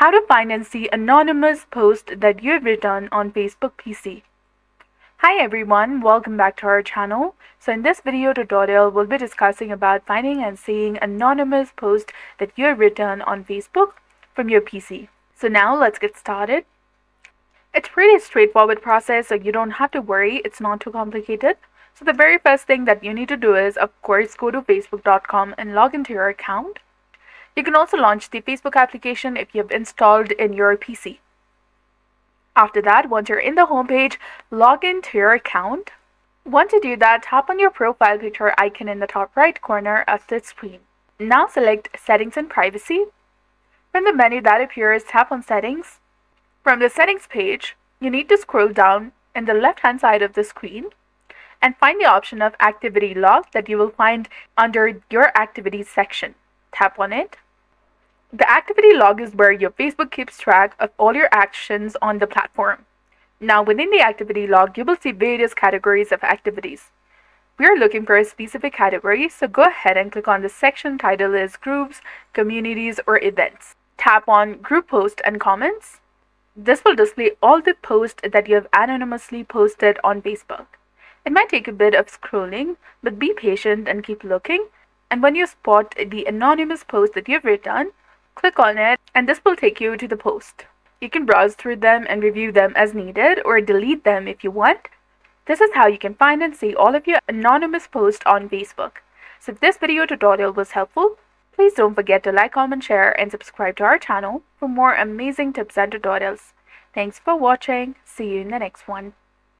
How to find and see anonymous posts that you've written on Facebook PC. Hi everyone, welcome back to our channel. So in this video tutorial, we'll be discussing about finding and seeing anonymous posts that you've written on Facebook from your PC. So now let's get started. It's pretty straightforward process, so you don't have to worry, it's not too complicated. So the very first thing that you need to do is, of course, go to facebook.com and log into your account. You can also launch the Facebook application if you have installed in your PC. After that, once you're in the homepage, log into your account. Once you do that, tap on your profile picture icon in the top right corner of the screen. Now select Settings and Privacy. From the menu that appears, tap on Settings. From the Settings page, you need to scroll down in the left-hand side of the screen and find the option of Activity Log that you will find under your Activities section. Tap on it. The activity log is where your Facebook keeps track of all your actions on the platform. Now within the activity log, you will see various categories of activities. We are looking for a specific category, so go ahead and click on the section titled as Groups, Communities, or Events. Tap on Group Posts and Comments. This will display all the posts that you have anonymously posted on Facebook. It might take a bit of scrolling, but be patient and keep looking. And when you spot the anonymous post that you've written, click on it and this will take you to the post. You can browse through them and review them as needed or delete them if you want. This is how you can find and see all of your anonymous posts on Facebook. So if this video tutorial was helpful, please don't forget to like, comment, share, and subscribe to our channel for more amazing tips and tutorials. Thanks for watching. See you in the next one.